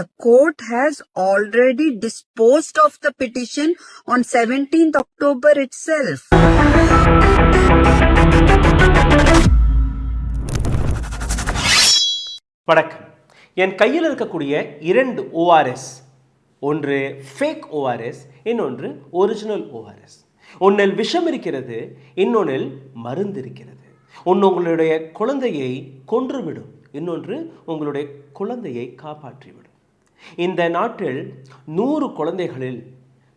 The court has already disposed of the petition on 17th October itself. வணக்கம். என் கையில் இருக்கக்கூடிய 2 ORS, ஒன்று fake ORS, இன்னொன்று ஒரிஜினல் ORS. ஒன்றில் விஷம் இருக்கிறது, இன்னொன்றில் மருந்து இருக்கிறது. ஒன்று உங்களுடைய குழந்தையை கொன்றுவிடும், இன்னொன்று உங்களுடைய குழந்தையை காப்பாற்றிவிடும். இந்த நாட்டில் 100 குழந்தைகளில்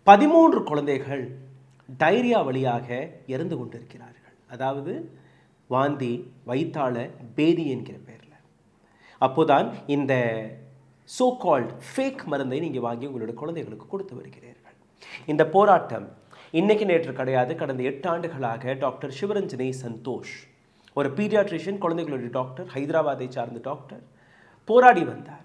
13 குழந்தைகள் டைரியா வழியாக இறந்து கொண்டிருக்கிறார்கள். அதாவது வாந்தி, வயிற்றால பேதி என்கிற பெயரில். அப்போதான் இந்த சோ கால்ட் ஃபேக் மருந்தை நீங்கள் வாங்கி உங்களுடைய குழந்தைகளுக்கு கொடுத்து வருகிறீர்கள். இந்த போராட்டம் இன்னைக்கு நேற்று கிடையாது. கடந்த 8 ஆண்டுகளாக டாக்டர் சிவரஞ்சனி சந்தோஷ், ஒரு பீடியாட்ரிஷியன், குழந்தைகளுடைய டாக்டர், ஹைதராபாத்தை சார்ந்த டாக்டர், போராடி வந்தார்.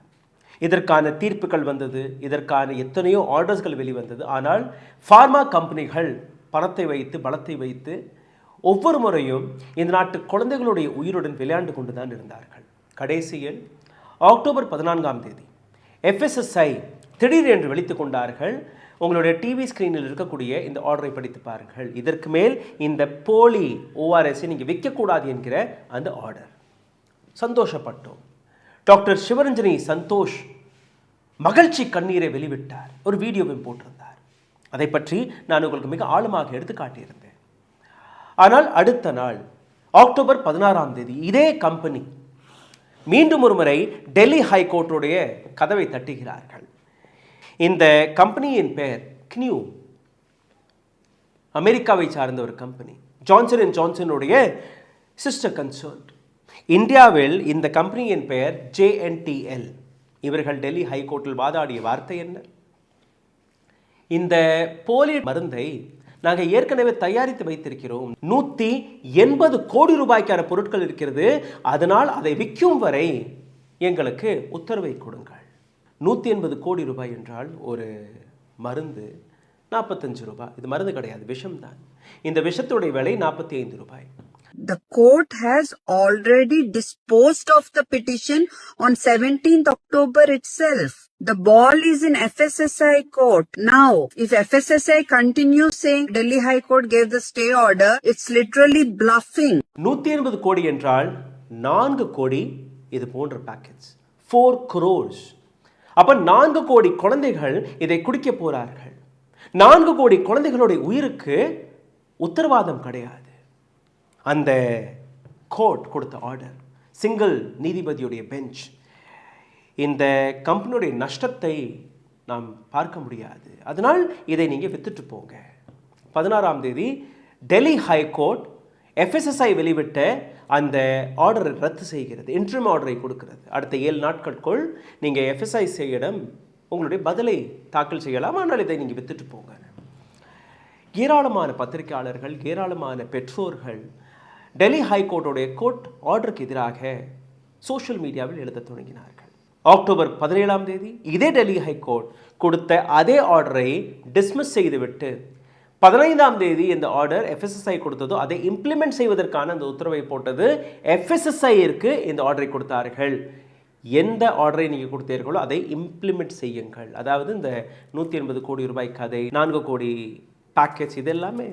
இதற்கான தீர்ப்புகள் வந்தது, இதற்கான எத்தனையோ ஆர்டர்ஸ்கள் வெளிவந்தது. ஆனால் ஃபார்மா கம்பெனிகள் பணத்தை வைத்து, பலத்தை வைத்து ஒவ்வொரு முறையும் இந்த நாட்டு குழந்தைகளுடைய உயிருடன் விளையாண்டு கொண்டு தான் இருந்தார்கள். கடைசியில் அக்டோபர் 14ஆம் தேதி FSSAI திடீரென்று வெளித்துக் கொண்டார்கள். உங்களுடைய டிவி ஸ்க்ரீனில் இருக்கக்கூடிய இந்த ஆர்டரை படித்து பாருங்கள். இதற்கு மேல் இந்த போலி ORS நீங்கள் விற்கக்கூடாது என்கிற அந்த ஆர்டர். சந்தோஷப்பட்டோம். டாக்டர் சிவரஞ்சனி சந்தோஷ் மகிழ்ச்சி கண்ணீரை வெளிவிட்டார். ஒரு வீடியோவையும் போட்டிருந்தார். அதை பற்றி நான் உங்களுக்கு மிக ஆழமாக எடுத்து காட்டியிருந்தேன். ஆனால் அடுத்த நாள் அக்டோபர் 16ஆம் தேதி இதே கம்பெனி மீண்டும் ஒரு முறை டெல்லி ஹைகோர்ட்டுடைய கதவை தட்டுகிறார்கள். இந்த கம்பெனியின் பெயர் கினியூ, அமெரிக்காவை சார்ந்த ஒரு கம்பெனி, ஜான்சன் அண்ட் ஜான்சனுடைய சிஸ்டர் கன்சர்ன். இந்தியாவில் இந்த கம்பெனியின் பெயர் JNTL. இவர்கள் டெல்லி ஹைகோர்ட்டில் வாதாடிய வார்த்தை என்ன? இந்த போலி மருந்தை நாங்கள் ஏற்கனவே தயாரித்து வைத்திருக்கிறோம், 180 கோடி ரூபாய்க்கான பொருட்கள் இருக்கிறது, அதனால் அதை விற்கும் வரை எங்களுக்கு உத்தரவை கொடுங்கள். 180 கோடி ரூபாய் என்றால் ஒரு மருந்து 45 ரூபாய். இது மருந்து கிடையாது, விஷம்தான். இந்த விஷத்துடைய விலை 45 ரூபாய். The court has already disposed of the petition on 17th October itself. The ball is in FSSAI court. Now, if FSSAI continues saying Delhi High Court gave the stay order, it's literally bluffing. 180 கோடி என்றால் 4 கோடி இது போன்ற packets, 4 crores. அப்ப 4 கோடி குழந்தைகள் இதை குடிக்க போறார்கள். 4 கோடி குழந்தைகளுடைய உயிருக்கு உத்தரவாதம் கிடையாது. அந்த கோர்ட் கொடுத்த ஆர்டர், சிங்கிள் நீதிபதியுடைய பெஞ்ச், இந்த கம்பெனியுடைய நஷ்டத்தை நாம் பார்க்க முடியாது, அதனால் இதை நீங்கள் வித்துட்டு போங்க. 16ஆம் தேதி டெல்லி ஹைகோர்ட் FSSAI வெளிவிட்ட அந்த ஆர்டரை ரத்து செய்கிறது, இன்ட்ரிம் ஆர்டரை கொடுக்கிறது. அடுத்த 7 நாட்களுக்குள் நீங்கள் FSSAI-இடம் உங்களுடைய பதிலை தாக்கல் செய்யலாம், ஆனால் இதை நீங்கள் வித்துட்டு போங்க. ஏராளமான பத்திரிகையாளர்கள், ஏராளமான பெற்றோர்கள் டெல்லி ஹைகோர்ட்டுடைய கோர்ட் ஆர்டருக்கு எதிராக சோஷியல் மீடியாவில் எழுத தொடங்கினார்கள். அக்டோபர் 17ஆம் தேதி இதே டெல்லி ஹைகோர்ட் கொடுத்த அதே ஆர்டரை டிஸ்மிஸ் செய்துவிட்டு 15ஆம் தேதி இந்த ஆர்டர் FSSAI கொடுத்ததோ அதை இம்ப்ளிமெண்ட் செய்வதற்கான அந்த உத்தரவை போட்டது FSSAI-ற்கு இந்த ஆர்டரை கொடுத்தார்கள். எந்த ஆர்டரை நீங்கள் கொடுத்தீர்களோ அதை இம்ப்ளிமெண்ட் செய்யுங்கள். அதாவது இந்த 180 கோடி ரூபாய் கதை, 4 கோடி பேக்கெட்ஸ், இது எல்லாமே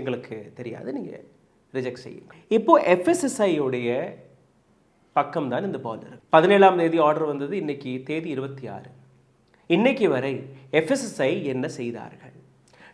எங்களுக்கு தெரியாது, நீங்கள் ரிஜெக்ட் செய்யுங்க. இப்போ FSSAI-உடைய பக்கம் தான் இந்த பால் இருக்கு. 17ஆம் தேதி ஆர்டர் வந்தது, இன்னைக்கு தேதி 26. இன்னைக்கு வரை FSSAI என்ன செய்தார்கள்?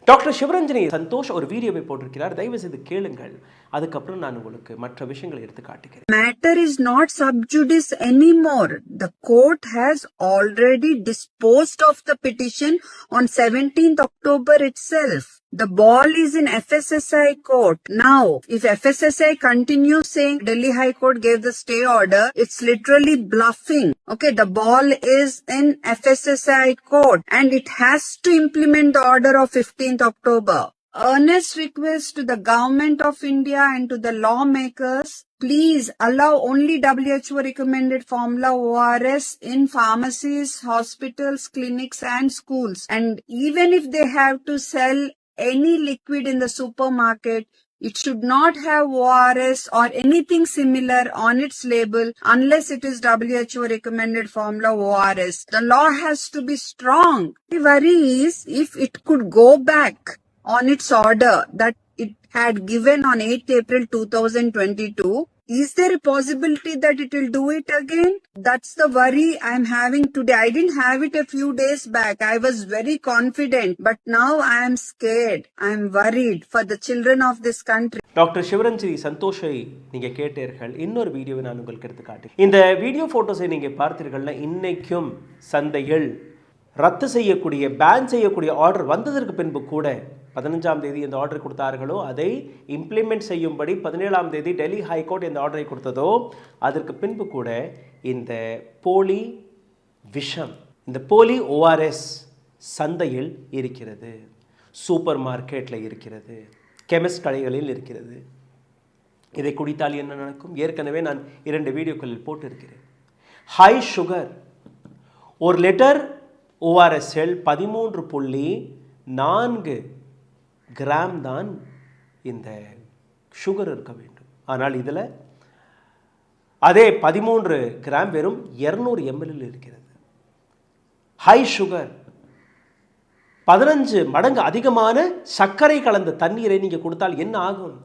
டாக்டர் சிவரஞ்சனி சந்தோஷ் ஒரு வீடியோவை போட்டிருக்கிறார், தயவு செய்து கேளுங்கள். அதுக்கப்புறம் நான் உங்களுக்கு மற்ற விஷயங்களை எடுத்து காட்டுகிறேன். Matter is not sub judice anymore. The court has already disposed of the petition on 17th October itself. The ball is in FSSAI court. Now, if FSSAI continues saying Delhi High Court gave the stay order, it's literally bluffing. Okay, the ball is in FSSAI court and it has to implement the order of 15th October. Earnest request to the government of India and to the lawmakers, please allow only WHO recommended formula ORS in pharmacies, hospitals, clinics and schools. And even if they have to sell any liquid in the supermarket, It should not have ORS or anything similar on its label unless it is WHO recommended formula ORS. The law has to be strong. The worry is if it could go back on its order that it had given on 8th April 2022. Is there a possibility that it will do it again? That's the worry I'm having today. I didn't have it a few days back. I was very confident, but now I am scared. I am worried for the children of this country. Doctor Sivaranjani சந்தோஷை நீங்கள் கேட்டீர்கள். இன்னொரு வீடியோவை நான் உங்களுக்கு எடுத்து காட்டுறேன். இந்த வீடியோ ஃபோட்டோஸை நீங்கள் பார்த்தீர்கள்னா இன்னைக்கும் சந்தையில் ரத்து செய்யக்கூடிய பேன் செய்யக்கூடிய ஆர்டர் வந்ததற்கு பின்பு கூட 15ஆம் தேதி இந்த ஆர்டர் கொடுத்தார்களோ அதை இம்ப்ளிமெண்ட் செய்யும்படி 17ஆம் தேதி டெல்லி ஹைகோர்ட் இந்த ஆர்டரை கொடுத்ததோ அதற்கு பின்பு கூட இந்த போலி விஷம், இந்த போலி ஓஆர்எஸ் சந்தையில் இருக்கிறது, சூப்பர் மார்க்கெட்டில் இருக்கிறது, கெமிஸ்ட் கடைகளில் இருக்கிறது. இதை குடித்தால் என்ன நடக்கும்? ஏற்கனவே நான் 2 வீடியோக்களில் போட்டிருக்கிறேன். ஹை சுகர், ஒரு லிட்டர் ஓஆர்எஸ்எல் 13.4 கிராம் தான் இந்த சுகர் இருக்க வேண்டும். ஆனால் இதில் அதே 13 கிராம் வெறும் 200 ml இருக்கிறது. ஹை சுகர், 15 மடங்கு அதிகமான சர்க்கரை கலந்த தண்ணீரை நீங்கள் கொடுத்தால் என்ன ஆகும்?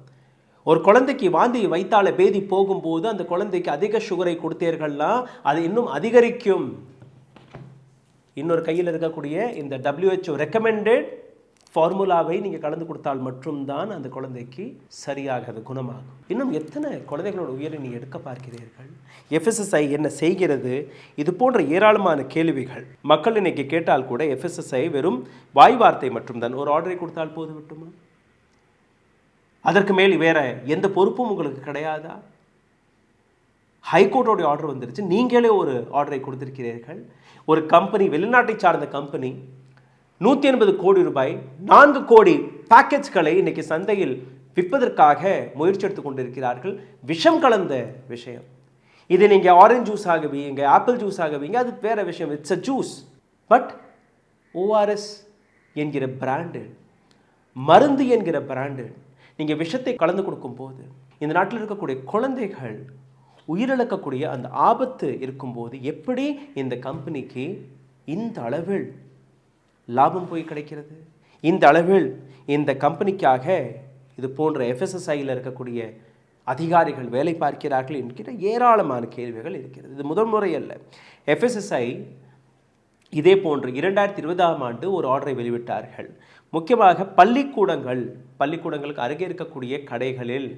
ஒரு குழந்தைக்கு வாந்தி வைத்தால பேதி போகும்போது அந்த குழந்தைக்கு அதிக சுகரை கொடுத்தீர்கள்னா அது இன்னும் அதிகரிக்கும். இன்னொரு கையில் இருக்கக்கூடிய இந்த WHO ரெக்கமெண்டட் ஃபார்முலாவை நீங்கள் கலந்து கொடுத்தால் மட்டும்தான் அந்த குழந்தைக்கு சரியாக அது குணமாகும். இன்னும் எத்தனை குழந்தைகளோட உயிரை நீங்கள் எடுக்க பார்க்கிறீர்கள்? FSSAI என்ன செய்கிறது? இது போன்ற ஏராளமான கேள்விகள் மக்கள் இன்னைக்கு கேட்டால் கூட FSSAI வெறும் வாய் வார்த்தை மட்டும்தான். ஒரு ஆர்டரை கொடுத்தால் போது விட்டுமா? அதற்கு மேல் வேற எந்த பொறுப்பும் உங்களுக்கு கிடையாதா? ஹைகோர்ட்டோடைய ஆர்டர் வந்துருச்சு, நீங்களே ஒரு ஆர்டரை கொடுத்திருக்கிறீர்கள். ஒரு கம்பெனி, வெளிநாட்டை சார்ந்த கம்பெனி 180 கோடி ரூபாய் 4 கோடி பேக்கெட்ஸ்களை இன்னைக்கு சந்தையில் விற்பதற்காக முயற்சி எடுத்து கொண்டிருக்கிறார்கள். விஷம் கலந்த விஷயம். இது நீங்கள் ஆரஞ்சு ஜூஸ் ஆகுவீங்க, ஆப்பிள் ஜூஸ் ஆகுவீங்க, அது வேற விஷயம். It's a juice. But ORS என்கிற பிராண்டு, மருந்து என்கிற பிராண்டு நீங்கள் விஷத்தை கலந்து கொடுக்கும்போது இந்த நாட்டில் இருக்கக்கூடிய குழந்தைகள் உயிரிழக்கக்கூடிய அந்த ஆபத்து இருக்கும்போது எப்படி இந்த கம்பெனிக்கு இந்த அளவில் லாபம் போய் கிடைக்கிறது? இந்த அளவில் இந்த கம்பெனிக்காக இது போன்ற FSSAIயில் இருக்கக்கூடிய அதிகாரிகள் வேலை பார்க்கிறார்கள் என்கிற ஏராளமான கேள்விகள் இருக்கிறது. இது முதல் முறை அல்ல. FSSAI இதே போன்று 2020ஆம் ஆண்டு ஒரு ஆர்டரை வெளியிட்டார்கள். முக்கியமாக பள்ளிக்கூடங்களுக்கு அருகே இருக்கக்கூடிய கடைகளில்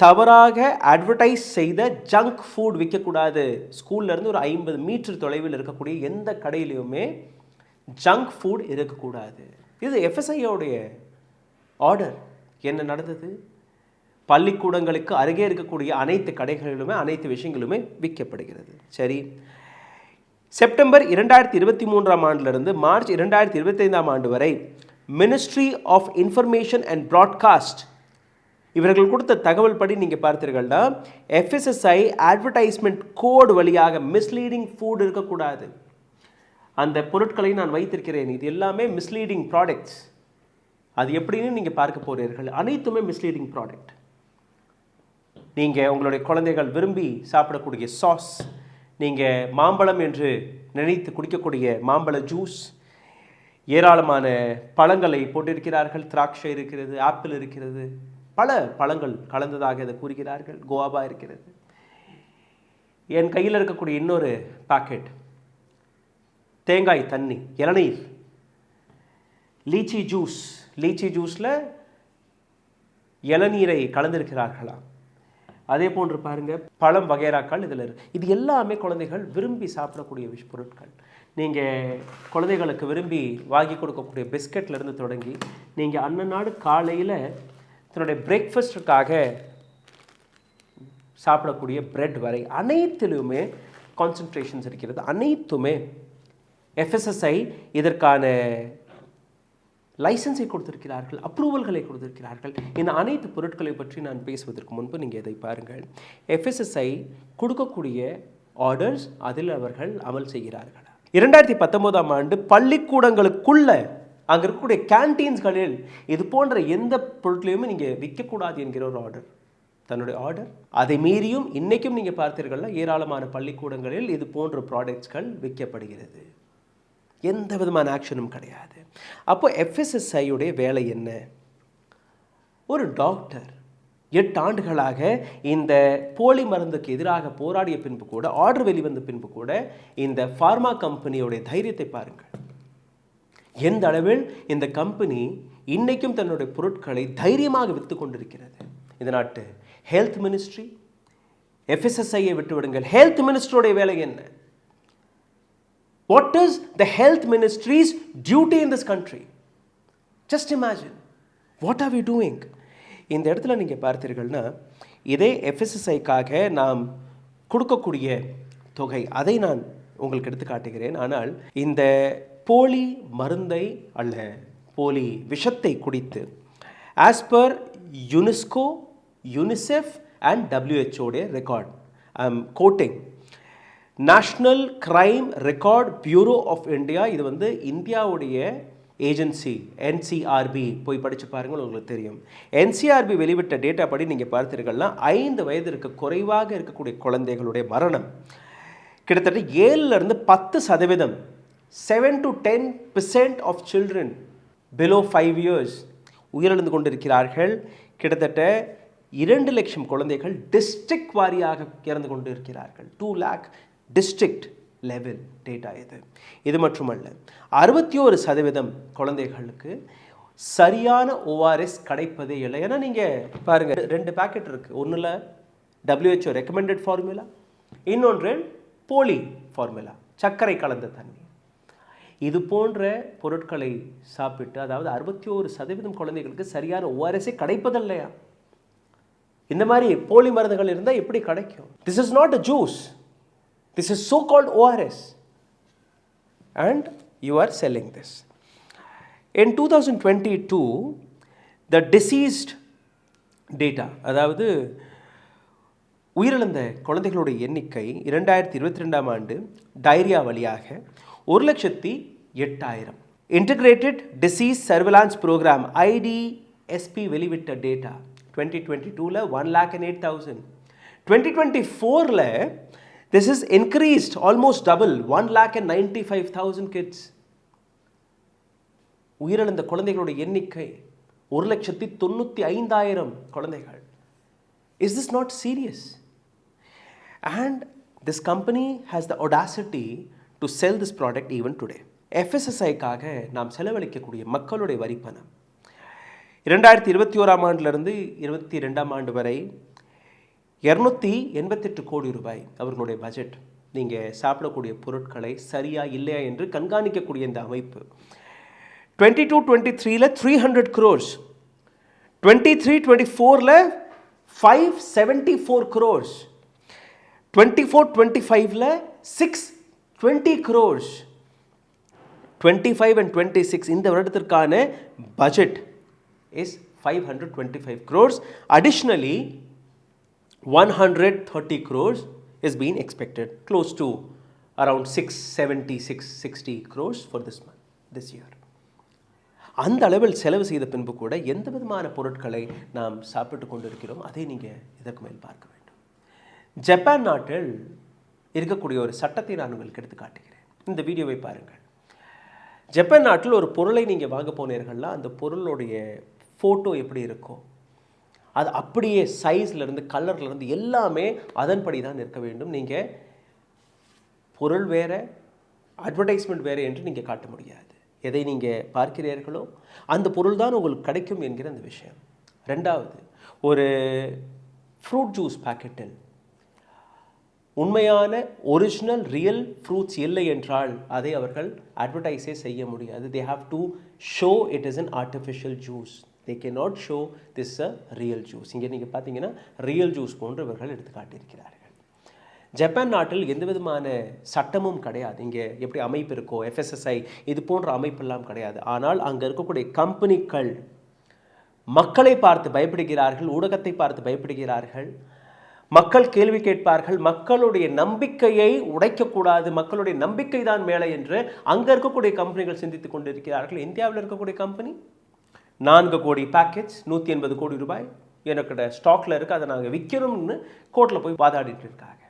தவறாக அட்வர்டைஸ் செய்த ஜங்க் ஃபுட் விற்கக்கூடாது. ஸ்கூல்லேருந்து ஒரு 50 மீட்டர் தொலைவில் இருக்கக்கூடிய எந்த கடையிலையுமே ஜங்க் ஃபுட் இருக்கக்கூடாது. இது FSSAIயோடைய ஆர்டர். என்ன நடந்தது? பள்ளிக்கூடங்களுக்கு அருகே இருக்கக்கூடிய அனைத்து கடைகளிலுமே அனைத்து விஷயங்களுமே விற்கப்படுகிறது. சரி, செப்டம்பர் 2023ஆம் ஆண்டிலிருந்து மார்ச் 2025ஆம் ஆண்டு வரை ministry of information and broadcast இவர்கள் கொடுத்த தகவல் படி நீங்கள் பார்த்தீர்கள்னா FSSAI அட்வர்டைஸ்மெண்ட் கோட் வழியாக மிஸ்லீடிங் ஃபுட் இருக்கக்கூடாது. அந்த பொருட்களை நான் வைத்திருக்கிறேன், இது எல்லாமே மிஸ்லீடிங் ப்ராடக்ட்ஸ். அது எப்படின்னு நீங்கள் பார்க்க போகிறீர்கள். அனைத்துமே மிஸ்லீடிங் ப்ராடக்ட். நீங்கள் உங்களுடைய குழந்தைகள் விரும்பி சாப்பிடக்கூடிய சாஸ், நீங்கள் மாம்பழம் என்று நினைத்து குடிக்கக்கூடிய மாம்பழ ஜூஸ், ஏராளமான பழங்களை போட்டிருக்கிறார்கள். திராட்சை இருக்கிறது, ஆப்பிள் இருக்கிறது, பல பழங்கள் கலந்ததாக இதை கூறுகிறார்கள். கோவா இருக்கிறது. என் கையில் இருக்கக்கூடிய இன்னொரு பாக்கெட் தேங்காய் தண்ணி, இளநீர், லீச்சி ஜூஸில் இளநீரை கலந்திருக்கிறார்களா? அதே போன்று பாருங்கள், பழம் வகைராக்கள் இதில் இருக்குது. இது எல்லாமே குழந்தைகள் விரும்பி சாப்பிடக்கூடிய பொருட்கள். நீங்கள் குழந்தைகளுக்கு விரும்பி வாங்கி கொடுக்கக்கூடிய பிஸ்கட்லேருந்து தொடங்கி நீங்கள் அன்னநாடு காலையில் தன்னுடைய பிரேக்ஃபாஸ்ட்டுக்காக சாப்பிடக்கூடிய பிரெட் வரை அனைத்திலுமே கான்சன்ட்ரேஷன்ஸ் இருக்கிறது. அனைத்துமே FSSAI இதற்கான லைசன்ஸை கொடுத்திருக்கிறார்கள், அப்ரூவல்களை கொடுத்திருக்கிறார்கள். இந்த அனைத்து பொருட்களை பற்றி நான் பேசுவதற்கு முன்பு நீங்கள் இதை பாருங்கள். FSSAI கொடுக்கக்கூடிய ஆர்டர்ஸ் அதில் அவர்கள் அமல் செய்கிறார்கள். 2019ஆம் ஆண்டு பள்ளிக்கூடங்களுக்குள்ள அங்கே இருக்கக்கூடிய கேன்டீன்ஸ்களில் இது போன்ற எந்த பொருட்களையுமே நீங்கள் விற்கக்கூடாது என்கிற ஒரு ஆர்டர், தன்னுடைய ஆர்டர். அதை மீறியும் இன்றைக்கும் நீங்கள் பார்த்தீர்கள்னா ஏராளமான பள்ளிக்கூடங்களில் இது போன்ற ப்ராடக்ட்ஸ்கள் விற்கப்படுகிறது. எந்த விதமான ஆக்ஷனும் கிடையாது. அப்போ எஃப்எஸ்எஸ்ஐயுடைய வேலை என்ன? ஒரு டாக்டர் 8 ஆண்டுகளாக இந்த போலி மருந்துக்கு எதிராக போராடிய பின்பு கூட, ஆர்டர் வெளிவந்த பின்பு கூட, இந்த ஃபார்மா கம்பெனியோடைய தைரியத்தை பாருங்கள். எந்த அளவில் இந்த கம்பெனி இன்னைக்கும் தன்னுடைய பொருட்களை தைரியமாக விற்று கொண்டிருக்கிறது. இந்த நாட்டு ஹெல்த் மினிஸ்ட்ரி, எஃப்எஸ்எஸ்ஐயை விட்டுவிடுங்கள், ஹெல்த் மினிஸ்டருடைய வேலை என்ன? What is the health ministry's duty in this country? Just imagine. What are we doing? இந்த இடத்துல நீங்கள் பார்த்தீர்கள்னா இதே எஃப்எஸ்எஸ்ஐக்காக நாம் கொடுக்கக்கூடிய தொகை, அதை நான் உங்களுக்கு எடுத்து காட்டுகிறேன். ஆனால் இந்த போலி மருந்தை அல்ல போலி விஷத்தை குடித்து as per UNESCO, UNICEF and WHO record, I am quoting, national crime record bureau of India, இது வந்து இந்தியாவுடைய ஏஜென்சி, NCRB, போய் படித்து பாருங்கள், உங்களுக்கு தெரியும். NCRB வெளிவிட்ட டேட்டா படி நீங்கள் பார்த்தீர்கள்னா 5 வயதிற்கு குறைவாக இருக்கக்கூடிய குழந்தைகளுடைய மரணம் கிட்டத்தட்ட 7லிருந்து 10%, 7 to 10% of children below 5 years உயிரிழந்து கொண்டிருக்கிறார்கள். கிட்டத்தட்ட 2 லட்சம் குழந்தைகள் டிஸ்ட்ரிக்ட் வாரியாக இறந்து கொண்டு இருக்கிறார்கள். 2 lakh டிஸ்ட்ரிக்ட் லெவல் டேட்டா இது. இது மட்டுமல்ல, 61% குழந்தைகளுக்கு சரியான ORS கிடைப்பதே இல்லை. ஏன்னா நீங்கள் பாருங்கள், 2 பேக்கெட் இருக்குது. ஒன்றில் WHO ரெக்கமெண்டட் ஃபார்முலா, இன்னொன்று போலி ஃபார்முலா, சர்க்கரை கலந்த தண்ணி. இது போன்ற பொருட்களை சாப்பிட்டு, அதாவது 61% குழந்தைகளுக்கு சரியான ORS கிடைப்பதில்லையா? இந்த மாதிரி போலி மருந்துகள் இருந்தால் எப்படி கிடைக்கும்? This is not a juice, this is so called ORS and you are selling this. In 2022 the deceased data, அதாவது உயிரிழந்த குழந்தைகளுடைய எண்ணிக்கை 2022ஆம் ஆண்டு டயரியா வழியாக 1,08,000. Integrated disease surveillance programme IDSP வெளிவிட்ட டேட்டா 2022ல 1,08,000. 2024ல this is increased almost double, 1,95,000 kids. உயிரிழந்த குழந்தைகளுடைய எண்ணிக்கை 1,95,000 குழந்தைகள். Is this not serious? And this company has the audacity to sell this product even today. FSSAIக்காக நாம் செலவழிக்கக்கூடிய மக்களுடைய வரிப்பணம் 2021ஆம் ஆண்டிலிருந்து 22ஆம் ஆண்டு வரை 288 கோடி ரூபாய் அவர்களுடைய பட்ஜெட். நீங்கள் சாப்பிடக்கூடிய பொருட்களை சரியா இல்லையா என்று கண்காணிக்கக்கூடிய இந்த அமைப்பு 22-23ல 300 crores, 23-24ல 574 crores, 24-25ல 620 crores, 25 and 26 இந்த வருடத்திற்கான budget is 525 crores. Additionally 130 crores is being expected, close to around 670-660 crores for this year. அந்த அளவில் செலவு செய்த பின்பு கூட எந்த விதமான பொருட்களை நாம் சாப்பிட்டு கொண்டிருக்கிறோம், அதை நீங்கள் இதற்கு மேல் பார்க்க வேண்டும். ஜப்பான் நாட்டில் இருக்கக்கூடிய ஒரு சட்டத்தை நான் உங்களுக்கு எடுத்து காட்டுகிறேன். இந்த வீடியோவை பாருங்கள். ஜப்பான் நாட்டில் ஒரு பொருளை நீங்கள் வாங்க போனீர்கள்னா அந்த பொருளுடைய ஃபோட்டோ எப்படி இருக்கும், அது அப்படியே சைஸ்லேருந்து கலர்லேருந்து எல்லாமே அதன்படி தான் இருக்க வேண்டும். நீங்கள் பொருள் வேறு, அட்வர்டைஸ்மெண்ட் வேறு என்று நீங்கள் காட்ட முடியாது. எதை நீங்கள் பார்க்கிறீர்களோ அந்த பொருள் தான் உங்களுக்கு கிடைக்கும் என்கிற அந்த விஷயம். ரெண்டாவது, ஒரு ஃப்ரூட் ஜூஸ் பாக்கெட்டில் உண்மையான ஒரிஜினல் ரியல் ஃப்ரூட்ஸ் இல்லை என்றால் அதை அவர்கள் அட்வர்டைஸே செய்ய முடியாது. They have to show it is an artificial juice. they cannot show this is a real juice. இங்கே நீங்கள் பார்த்தீங்கன்னா ரியல் ஜூஸ் போன்று இவர்கள் எடுத்து காட்டியிருக்கிறார்கள். ஜப்பான் நாட்டில் எந்த விதமான சட்டமும் கிடையாது. இங்கே எப்படி அமைப்பு இருக்கோ FSSAI இது போன்ற அமைப்பெல்லாம் கிடையாது. ஆனால் அங்கே இருக்கக்கூடிய கம்பெனிகள் மக்களை பார்த்து பயப்படுகிறார்கள், ஊடகத்தை பார்த்து பயப்படுகிறார்கள். மக்கள் கேள்வி கேட்பார்கள், மக்களுடைய நம்பிக்கையை உடைக்கக்கூடாது, மக்களுடைய நம்பிக்கை தான் மேலே என்று அங்கே இருக்கக்கூடிய கம்பெனிகள் சிந்தித்துக் கொண்டிருக்கிறார்கள். இந்தியாவில் இருக்கக்கூடிய கம்பெனி 4 கோடி பேக்கேஜ், 180 கோடி ரூபாய் எனக்கு ஸ்டாக்ல இருக்குது, அதை நாங்கள் விற்கிறோம்னு கோர்ட்டில் போய் வாதாடிட்டு இருக்காங்க.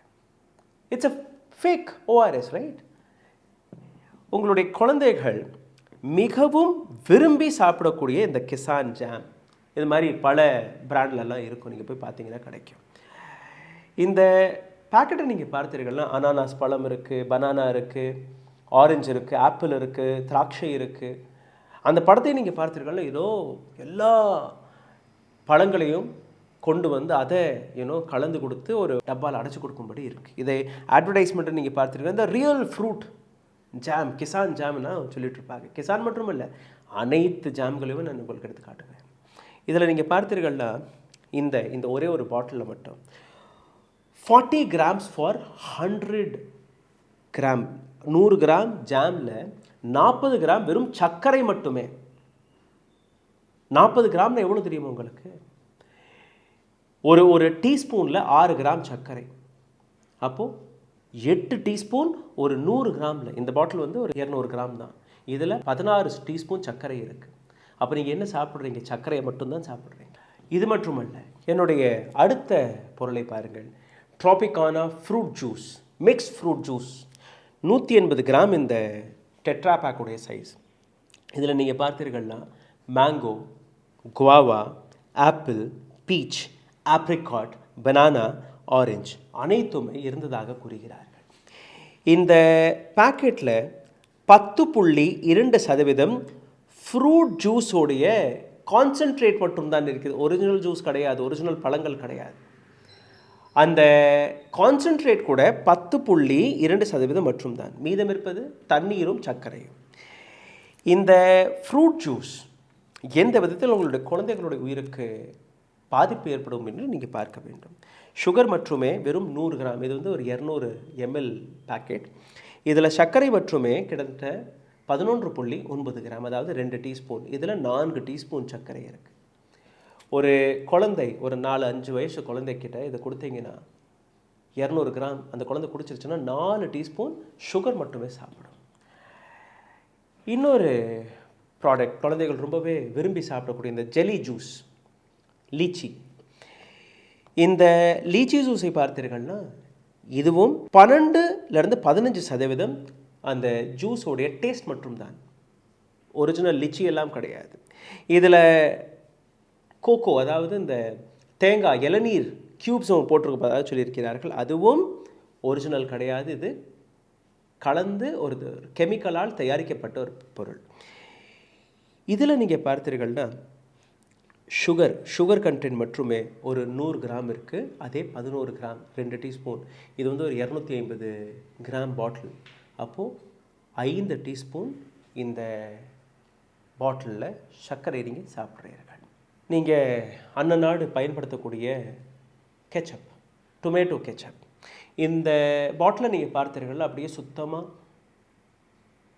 It's a fake ORS, right? உங்களுடைய குழந்தைகள் மிகவும் விரும்பி சாப்பிடக்கூடிய இந்த கிசான் ஜாம், இது மாதிரி பல பிராண்ட்லலாம் இருக்கும், நீங்கள் போய் பார்த்தீங்கன்னா கிடைக்கும். இந்த பேக்கெட்டை நீங்கள் பார்த்தீர்கள்னா அனானாஸ் பழம் இருக்குது, பனானா இருக்குது, ஆரஞ்சு இருக்குது, ஆப்பிள் இருக்குது, திராட்சை இருக்குது. அந்த படத்தை நீங்கள் பார்த்தீர்கள்னா ஏதோ எல்லா பழங்களையும் கொண்டு வந்து அதை கலந்து கொடுத்து ஒரு டப்பால் அடைச்சி கொடுக்கும்படி இருக்குது. இதை அட்வர்டைஸ்மெண்ட்டை நீங்கள் பார்த்துருக்கீங்க. இந்த real fruit jam, Kisan Jamna சொல்லிட்டு இருப்பாங்க. கிசான் மட்டும் இல்லை, அனைத்து ஜாம்களையும் நான் உங்களுக்கு எடுத்து காட்டுவேன். இதில் நீங்கள் பார்த்தீர்கள்னா இந்த ஒரே ஒரு பாட்டிலில் மட்டும் 40 grams ஃபார் 100 கிராம், 100 கிராம் ஜாமில் 40 கிராம் வெறும் சர்க்கரை மட்டுமே. 40 கிராம்னா எவ்வளோ தெரியுமா உங்களுக்கு? ஒரு டீஸ்பூனில் 6 கிராம் சர்க்கரை. அப்போது 8 டீஸ்பூன் ஒரு 100 கிராமில். இந்த பாட்டில் வந்து ஒரு 200 கிராம் தான். இதில் 16 டீஸ்பூன் சர்க்கரை இருக்குது. அப்போ நீங்கள் என்ன சாப்பிட்றீங்க? சர்க்கரையை மட்டும்தான் சாப்பிட்றீங்க. இது மட்டுமல்ல, என்னுடைய அடுத்த பொருளை பாருங்கள். Tropicana fruit juice, mix fruit juice, 180 gram இந்த டெட்ரா பேக்குடைய சைஸ். இதில் நீங்கள் பார்த்தீர்கள்னா mango, guava, apple, peach, apricot, banana, orange அனைத்துமே இருந்ததாக கூறுகிறார்கள். இந்த பேக்கெட்டில் 10.2% ஃப்ரூட் ஜூஸோடைய கான்சன்ட்ரேட் மட்டும்தான் இருக்குது. ஒரிஜினல் ஜூஸ் கிடையாது, ஒரிஜினல் பழங்கள் கிடையாது. அந்த கான்சன்ட்ரேட் கூட 10.2% மட்டும்தான். மீதம் இருப்பது தண்ணீரும் சர்க்கரையும். இந்த ஃப்ரூட் ஜூஸ் எந்த விதத்தில் உங்களுடைய குழந்தைகளுடைய உயிருக்கு பாதிப்பு ஏற்படும் என்று நீங்கள் பார்க்க வேண்டும். சுகர் மட்டுமே வெறும் 100 கிராம். இது வந்து ஒரு 200 ml பேக்கெட். இதில் சர்க்கரை மட்டுமே கிட்டத்தட்ட 11.9 கிராம், அதாவது 2 டீஸ்பூன். இதில் 4 டீஸ்பூன் சர்க்கரை இருக்குது. ஒரு குழந்தை, ஒரு 4-5 வயசு குழந்தைக்கிட்ட இதை கொடுத்தீங்கன்னா 200 கிராம் அந்த குழந்தை குடிச்சிருச்சுன்னா 4 டீஸ்பூன் சுகர் மட்டுமே சாப்பிடும். இன்னொரு ப்ராடக்ட் குழந்தைகள் ரொம்பவே விரும்பி சாப்பிடக்கூடிய இந்த ஜெலி ஜூஸ், லீச்சி. இந்த லீச்சி ஜூஸை பார்த்தீர்கள்னா இதுவும் 12-15% அந்த ஜூஸோடைய டேஸ்ட் மட்டும்தான். ஒரிஜினல் லிச்சி எல்லாம் கிடையாது. இதில் கோகோ, அதாவது இந்த தேங்காய் இளநீர் க்யூப்ஸ் போட்டிருப்பதாக சொல்லியிருக்கிறார்கள். அதுவும் ஒரிஜினல் கிடையாது. இது கலந்து ஒரு கெமிக்கலால் தயாரிக்கப்பட்ட ஒரு பொருள். இதில் நீங்கள் பார்த்தீர்கள்னா சுகர் கண்டென்ட் மட்டுமே ஒரு 100 கிராம் இருக்குது. அதே 11 கிராம், 2 டீஸ்பூன். இது வந்து ஒரு 250 கிராம் பாட்டில். அப்போது 5 டீஸ்பூன் இந்த பாட்டிலில் சர்க்கரை நீங்கள் சாப்பிட்றீர்கள். நீங்கள் அன்னநாடு பயன்படுத்தக்கூடிய கெச்சப், டொமேட்டோ கெச்சப், இந்த பாட்டிலை நீங்கள் பார்த்தீர்கள் அப்படியே சுத்தமாக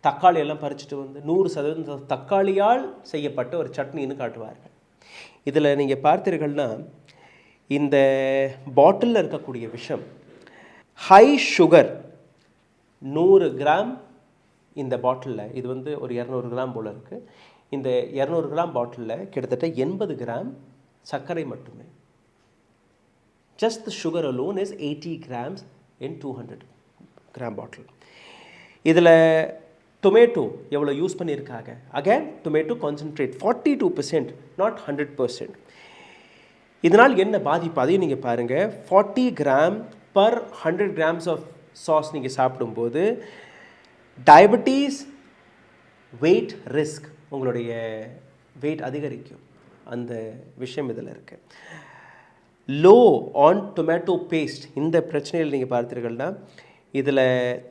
தக்காளி எல்லாம் பறிச்சுட்டு வந்து 100% தக்காளியால் செய்யப்பட்ட ஒரு சட்னின்னு காட்டுவார்கள். இதில் நீங்கள் பார்த்தீர்கள்னா இந்த பாட்டிலில் இருக்கக்கூடிய விஷம் ஹை சுகர். 100 கிராம் இந்த பாட்டிலில், இது வந்து ஒரு 200 கிராம் போல் இருக்குது. இந்த 200 கிராம் பாட்டிலில் கிட்டத்தட்ட 80 கிராம் சர்க்கரை மட்டுமே. just the sugar alone is 80 grams in 200 gram bottle. இதில் டொமேட்டோ எவ்வளோ யூஸ் பண்ணியிருக்காங்க? Again tomato concentrate 42%, not 100%. இதனால் என்ன பாதிப்பு அதையும் நீங்கள் பாருங்கள். 40 gram per 100 grams of sauce நீங்கள் சாப்பிடும்போது டயபெட்டிஸ், வெயிட் ரிஸ்க், உங்களுடைய வெயிட் அதிகரிக்கும். அந்த விஷயம் இதில் இருக்குது. லோ ஆன் டொமேட்டோ பேஸ்ட், இந்த பிரச்சனையில் நீங்கள் பார்த்தீர்கள்னா இதில்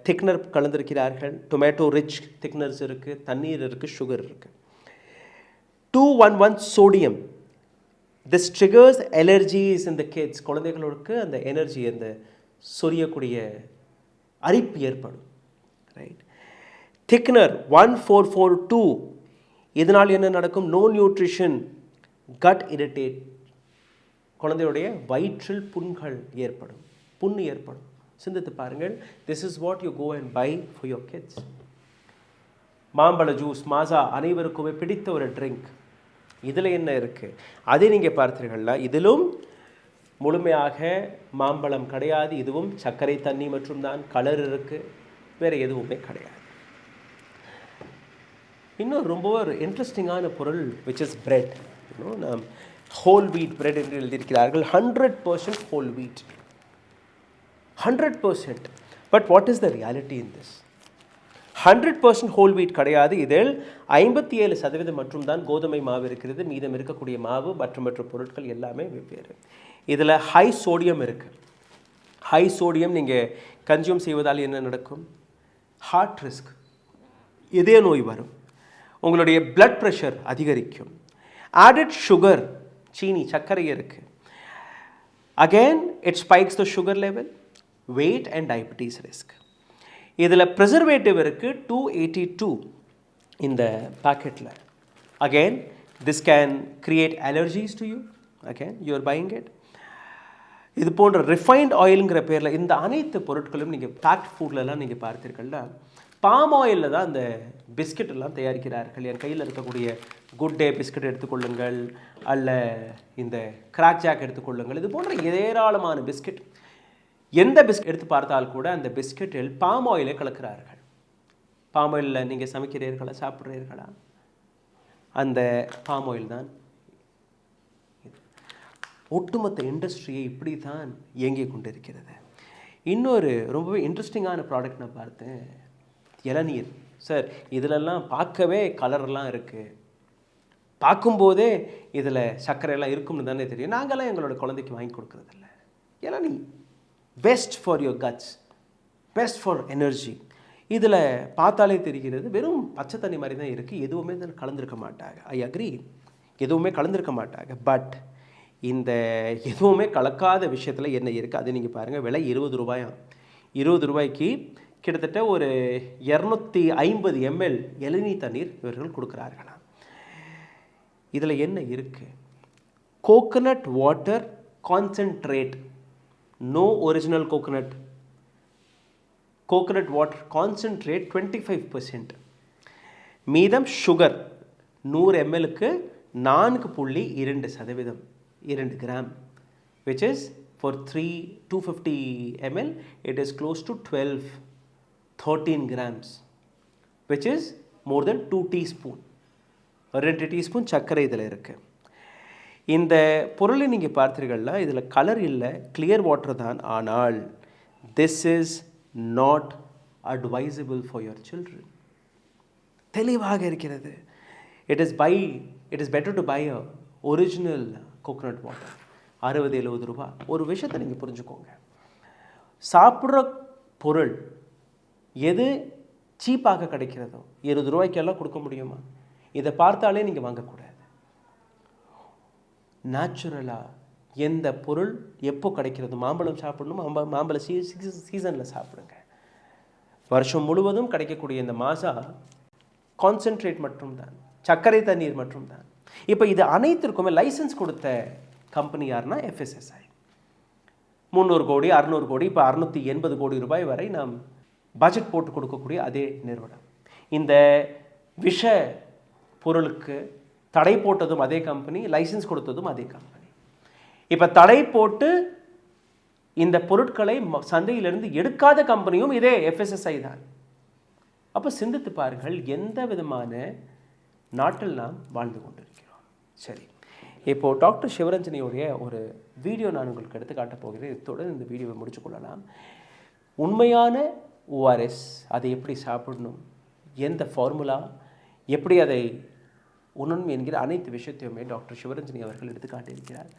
திக்னர் கலந்துருக்கிறார்கள். டொமேட்டோ ரிச் திக்னர்ஸ் இருக்குது, தண்ணீர் இருக்குது, சுகர் இருக்குது. 211 சோடியம். திஸ் ட்ரிகர்ஸ் அலர்ஜிஸ் இந்த கிட்ஸ். குழந்தைகளுக்கு அந்த எனர்ஜி, அந்த சொரியக்கூடிய அரிப்பு ஏற்படும். ரைட். திக்னர் 1442. இதனால் என்ன நடக்கும்? நோ நியூட்ரிஷன், கட் இரிட்டேட், குழந்தையுடைய வயிற்றில் புண்கள் ஏற்படும், புண்ணு ஏற்படும். சிந்தித்து பாருங்கள். This is what you go and buy for your kids. மாம்பழ ஜூஸ், மாசா அனைவருக்குமே பிடித்த ஒரு ட்ரிங்க். இதில் என்ன இருக்குது? அதை நீங்கள் பார்த்தீர்கள்னா இதிலும் முழுமையாக மாம்பழம் கிடையாது. இதுவும் சர்க்கரை தண்ணி மற்றும் தான், கலர் இருக்குது, வேறு எதுவுமே கிடையாது. இன்னும் ரொம்ப ஒரு இன்ட்ரெஸ்டிங்கான பொருள் விச் இஸ் பிரெட். நாம் ஹோல் வீட் பிரெட் என்று எழுதியிருக்கிறார்கள். 100% whole wheat, 100%. But what is the reality in this? 100% whole wheat கிடையாது. இதில் 57% மட்டும் தான் கோதுமை மாவு இருக்கிறது. மீதம் இருக்கக்கூடிய மாவு மற்ற பொருட்கள் எல்லாமே வெவ்வேறு. இதில் ஹை சோடியம் இருக்குது. ஹை சோடியம் நீங்கள் கன்சியூம் செய்வதால் என்ன நடக்கும்? ஹார்ட் ரிஸ்க், இதய நோய் வரும், உங்களுடைய பிளட் ப்ரெஷர் அதிகரிக்கும். ஆடட் சுகர், சீனி, சர்க்கரை இருக்குது. Again it spikes the sugar level, weight and diabetes risk. இதில் ப்ரிசர்வேட்டிவ் இருக்குது 282 இந்த பேக்கெட்டில். Again this can create allergies to you. Again you are buying it. இது போன்ற ரிஃபைன்ட் ஆயிலுங்கிற பேரில் இந்த அனைத்து பொருட்களும் நீங்கள் பேக்ட் ஃபுட்லலாம் நீங்கள் பார்த்தீர்கள்னா பாம் ஆயிலில் தான் அந்த பிஸ்கட் எல்லாம் தயாரிக்கிறார்கள். என் கையில் இருக்கக்கூடிய குட் டே பிஸ்கட் எடுத்துக்கொள்ளுங்கள், அல்ல இந்த கிராக் ஜாக் எடுத்துக்கொள்ளுங்கள். இது போன்ற ஏராளமான பிஸ்கட், எந்த பிஸ்கட் எடுத்து பார்த்தால் கூட அந்த பிஸ்கட்டில் பாம் ஆயிலை கலக்கிறார்கள். பாம் ஆயிலில் நீங்கள் சமைக்கிறீர்களா, சாப்பிட்றீர்களா? அந்த பாம் ஆயில் தான். ஒட்டுமொத்த இண்டஸ்ட்ரியை இப்படி தான் இயங்கிக் கொண்டிருக்கிறது. இன்னொரு ரொம்பவே இன்ட்ரெஸ்டிங்கான ப்ராடக்ட் நான் பார்த்தேன், இளநீர். சார் இதிலெல்லாம் பார்க்கவே கலர்லாம் இருக்குது, பார்க்கும்போதே இதில் சர்க்கரையெல்லாம் இருக்கும்னு தானே தெரியும். நாங்கள்லாம் எங்களோட குழந்தைக்கு வாங்கி கொடுக்குறதில்ல. இளநீர் best for your guts, best for energy. இதில் பார்த்தாலே தெரிகிறது வெறும் பச்சை தண்ணி மாதிரி தான் இருக்குது, எதுவுமே இதில் கலந்துருக்க மாட்டாங்க. ஐ அக்ரி, எதுவுமே கலந்துருக்க மாட்டாங்க. பட் இந்த எதுவுமே கலக்காத விஷயத்தில் என்ன இருக்குது அது நீங்கள் பாருங்கள். விலை 20 ரூபாயாம். 20 ரூபாய்க்கு கிட்டத்தட்ட ஒரு 250 ml இளநீர் தண்ணீர் இவர்கள் கொடுக்குறார்களாம். இதில் என்ன இருக்குது? Coconut water concentrate, no original coconut. Coconut water concentrate 25%. மீதம் சுகர் 100 mlக்கு 4.2%, 2 gram, which is for 250 ml it is close to 13 grams, which is more than 2 teaspoon. 2 teaspoon சர்க்கரை இதில் இருக்குது. இந்த பொருளை நீங்கள் பார்த்தீர்கள்னா இதில் கலர் இல்லை, கிளியர் வாட்டர் தான். ஆனால் this is not advisable for your children. தெளிவாக இருக்கிறது. It is better to buy a original coconut water. 60-70 ரூபா. ஒரு விஷயத்தை நீங்கள் புரிஞ்சுக்கோங்க, சாப்பிட்ற பொருள் எது சீப்பாக கிடைக்கிறதோ 20 ரூபாய்க்கெல்லாம் கொடுக்க முடியுமா? இதை பார்த்தாலே நீங்கள் வாங்கக்கூடாது. நேச்சுரலாக எந்த பொருள் எப்போ கிடைக்கிறதோ, மாம்பழம் சாப்பிடணும், மாம்பழ சீசனில் சாப்பிடுங்க. வருஷம் முழுவதும் கிடைக்கக்கூடிய இந்த மாசா கான்சென்ட்ரேட் மட்டும்தான், சர்க்கரை தண்ணீர் மட்டும்தான். இப்போ இது அனைத்திற்குமே லைசன்ஸ் கொடுத்த கம்பெனி யாருன்னா FSSAI. 300 கோடி 600 கோடி இப்போ 680 கோடி ரூபாய் வரை நாம் பட்ஜெட் போட்டு கொடுக்கக்கூடிய அதே நிறுவனம். இந்த விஷ பொருளுக்கு தடை போட்டதும் அதே கம்பெனி, லைசன்ஸ் கொடுத்ததும் அதே கம்பெனி. இப்போ தடை போட்டு இந்த பொருட்களை சந்தையிலிருந்து எடுக்காத கம்பெனியும் இதே FSSAI தான். அப்போ சிந்தித்து பாருங்கள், எந்த விதமான நாட்டில் நாம் வாழ்ந்து கொண்டிருக்கிறோம். சரி, இப்போது டாக்டர் சிவரஞ்சனியுடைய ஒரு வீடியோ நான் உங்களுக்கு எடுத்து காட்டப் போகிறேன். இத்துடன் இந்த வீடியோவை முடிச்சு கொள்ளலாம். உண்மையான ORS அதை எப்படி சாப்பிடணும், எந்த ஃபார்முலா, எப்படி அதை உணரும் என்கிற அனைத்து விஷயத்தையுமே டாக்டர் சிவரஞ்சனி அவர்கள் எடுத்து காட்டியிருக்கிறார்.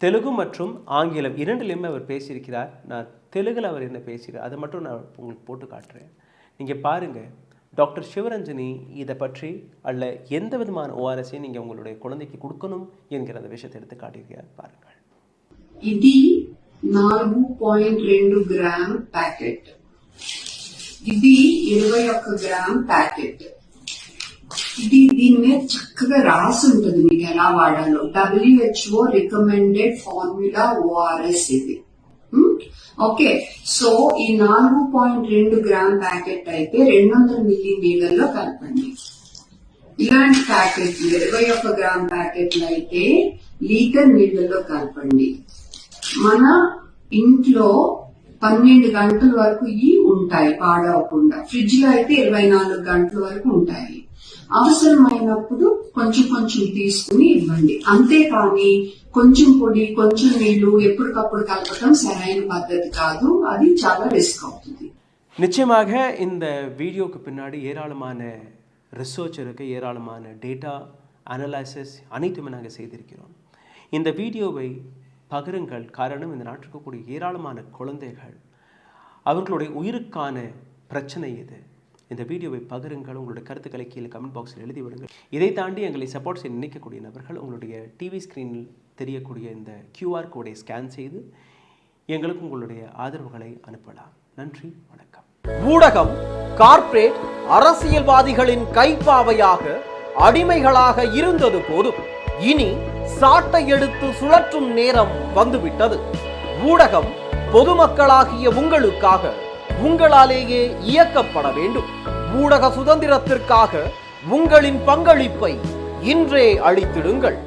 தெலுங்கு மற்றும் ஆங்கிலம் இரண்டிலையுமே அவர் பேசியிருக்கிறார். நான் தெலுங்கில் அவர் என்ன பேசுகிறார் அதை மட்டும் நான் உங்களுக்கு போட்டு காட்டுறேன். நீங்கள் பாருங்கள், டாக்டர் சிவரஞ்சனி இதை பற்றி அல்ல எந்த விதமான ORSஐயும் நீங்கள் உங்களுடைய குழந்தைக்கு கொடுக்கணும் என்கிற அந்த விஷயத்தை எடுத்து காட்டியிருக்கிறார். பாருங்கள். ఇది 4.2 గ్రామ్ ప్యాకెట్, ఇది 21 గ్రామ్ ప్యాకెట్. దీని మీద చక్కగా రాసి ఉంటుంది మీకు ఎలా వాడాలో. WHO రికమెండెడ్ ఫార్ములా ఓఆర్ఎస్ ఇది. ఓకే, సో ఈ 4.2 గ్రామ్ ప్యాకెట్ అయితే 200 మిల్లీ నీళ్ళల్లో కలపండి. ఇలాంటి ప్యాకెట్లు 21 గ్రామ్ ప్యాకెట్లు అయితే లీటర్ నీళ్ళల్లో కలపండి. మన ఇంట్లో 12 గంటల వరకు ఇవి ఉంటాయి పాడవకుండా. ఫ్రిడ్జ్ లో అయితే 24 గంటల వరకు ఉంటాయి. అవసరమైనప్పుడు కొంచెం కొంచెం తీసుకుని ఇవ్వండి. అంతేకాని కొంచెం పొడి కొంచెం నీళ్లు ఎప్పటికప్పుడు కలపటం సరైన పద్ధతి కాదు. అది చాలా రిస్క్ అవుతుంది. நிச்சயமாக இந்த வீடியோக்கு பின்னாடி ஏராளமான ரிசர்ச் இருக்குது, ஏராளமான டேட்டா அனலைசிஸ் அனைத்துமே நாங்கள் செய்திருக்கிறோம். இந்த வீடியோவை பகிருங்கள். காரணம், இந்த நாட்டில் இருக்கக்கூடிய ஏராளமான குழந்தைகள் அவர்களுடைய உயிருக்கான பிரச்சனை இது. இந்த வீடியோவை பகிருங்கள். உங்களுடைய கருத்துக்களை கீழே கமெண்ட் பாக்ஸில் எழுதி விடுங்கள். இதை தாண்டி எங்களை சப்போர்ட் செய்ய நினைக்கக்கூடிய நபர்கள் உங்களுடைய டிவி ஸ்க்ரீனில் தெரியக்கூடிய இந்த QR கோடை ஸ்கேன் செய்து எங்களுக்கு உங்களுடைய ஆதரவுகளை அனுப்பலாம். நன்றி, வணக்கம். ஊடகம் கார்ப்பரேட் அரசியல்வாதிகளின் கைப்பாவையாக அடிமைகளாக இருந்தது போதும். இனி சாட்டை எடுத்து சுழற்றும் நேரம் வந்துவிட்டது. ஊடகம் பொதுமக்களாகிய உங்களுக்காக உங்களாலேயே இயக்கப்பட வேண்டும். ஊடக சுதந்திரத்திற்காக உங்களின் பங்களிப்பை இன்றே அளித்திடுங்கள்.